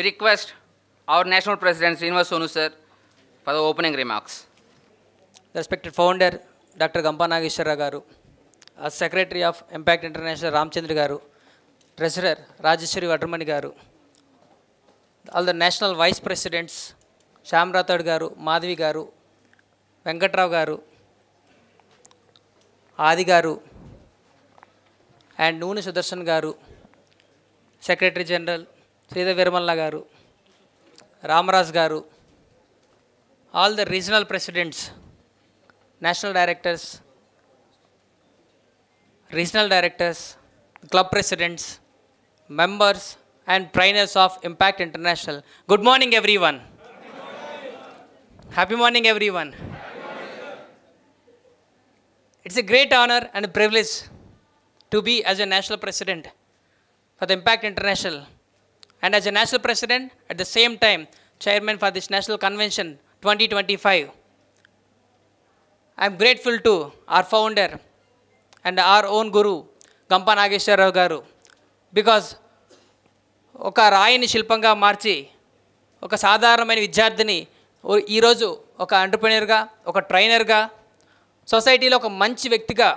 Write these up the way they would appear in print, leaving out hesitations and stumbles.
We request our National President, Srinivas Sonu sir, for the opening remarks. The respected founder, Dr. Gampa Nageshwara Garu, as Secretary of Impact International, Ramchandra Garu, Treasurer, Rajeshwari Vadramani Garu, all the National Vice Presidents, Shyam Rathod Garu, Madhavi Garu, Venkatrao Garu, Adi Garu, and Nooni Sudarshan Garu, Secretary General, Sridhar Veeramalla Garu, Ramaraj Garu, all the regional presidents, national directors, regional directors, club presidents, members and trainers of Impact International. Good morning, everyone. Happy morning, everyone. It's a great honor and a privilege to be as a national president for the Impact International, and as a national president, at the same time, chairman for this National Convention 2025. I am grateful to our founder and our own guru, Gampa Nageshwara Garu, because ఒక రాయిని శిల్పంగా మార్చి ఒక సాధారణమైన విద్యార్థిని ఈరోజు ఒక ఎంటర్‌ప్రెన్యూర్గా, ఒక ట్రైనర్గా, సొసైటీలో ఒక మంచి వ్యక్తిగా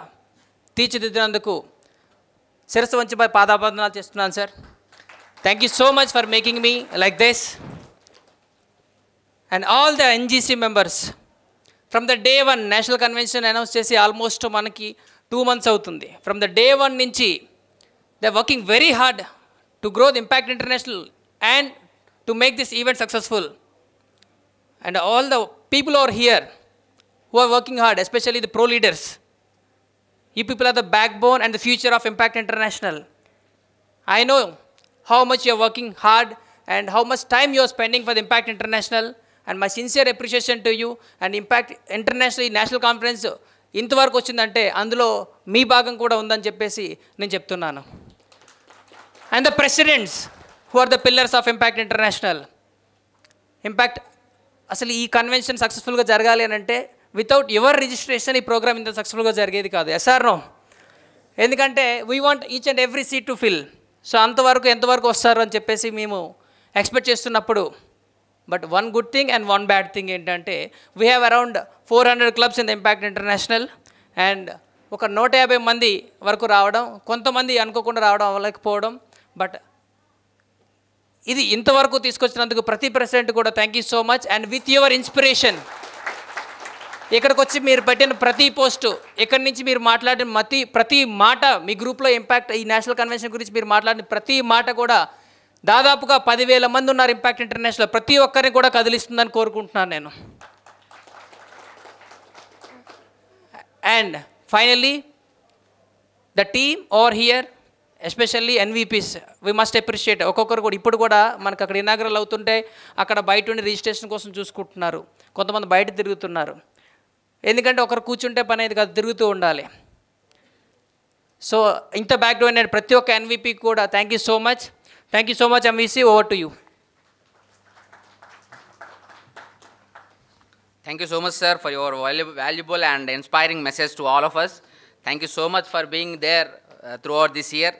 తీర్చిదిద్దినందుకు శిరస్సు వంచి పాదాభివందనాలు చేస్తున్నాను sir. Thank you so much for making me like this. And all the NGC members from the day one national convention announce చేసి ఆల్మోస్ట్ మనకి 2 months అవుతుంది. ఫ్రమ్ ద డే వన్ నుంచి they are working very hard to grow the Impact International and to make this event successful. And all the people who are here who are working hard, especially the pro leaders. You people are the backbone and the future of Impact International. I know how much you are working hard and how much time you are spending for the Impact International, and my sincere appreciation to you. And Impact International National Conference ఇంతవరకు వచ్చిందంటే అందులో మీ భాగం కూడా ఉందని చెప్పేసి నేను చెప్తున్నాను. And the presidents who are the pillars of Impact International. Impact, అసలు ఈ కన్వెన్షన్ సక్సెస్ఫుల్గా జరగాలి అని అంటే వితౌట్ యువర్ రిజిస్ట్రేషన్ ఈ ప్రోగ్రామ్ ఇంత సక్సెస్ఫుల్గా జరిగేది కాదు. Yes or? ఎందుకంటే we want each and every seat to fill. So అంతవరకు ఎంతవరకు వస్తారు అని చెప్పేసి మేము ఎక్స్పెక్ట్ చేస్తున్నప్పుడు, but one good thing and one bad thing ఏంటంటే we have around 400 clubs in the impact international, and ఒక 150 మంది వరకు రావడం, కొంతమంది అనుకోకుండా రావడం అవ్వలేకపోవడం. బట్ ఇది ఇంతవరకు తీసుకొచ్చినందుకు ప్రతి ప్రెసిడెంట్ కూడా thank you so much. And with your inspiration ఇక్కడికి వచ్చి మీరు పెట్టిన ప్రతి పోస్టు, ఇక్కడి నుంచి మీరు మాట్లాడిన ప్రతి మాట, మీ గ్రూప్లో ఇంపాక్ట్ ఈ నేషనల్ కన్వెన్షన్ గురించి మీరు మాట్లాడిన ప్రతి మాట కూడా దాదాపుగా 10,000 మంది ఉన్నారు ఇంపాక్ట్ ఇంటర్నేషనల్. ప్రతి ఒక్కరిని కూడా కదిలిస్తుందని కోరుకుంటున్నాను నేను. And finally the team over here, especially NVPs, we must appreciate. ఒక్కొక్కరు కూడా ఇప్పుడు కూడా మనకు అక్కడ ఇనాగరల్ అవుతుంటే అక్కడ బయట ఉండి రిజిస్ట్రేషన్ కోసం చూసుకుంటున్నారు, కొంతమంది బయట తిరుగుతున్నారు. ఎందుకంటే ఒకరు కూర్చుంటే పని అనేది కాదు, తిరుగుతూ ఉండాలి. సో ఇంత బ్యాక్గ్రౌండ్ అండ్ ప్రతి ఒక్క ఎన్వీపీ కూడా thank you so much. Thank you so much MVC. Over to you. Thank you so much, sir, for your valuable and inspiring message to all of us. Thank you so much for being there throughout this year.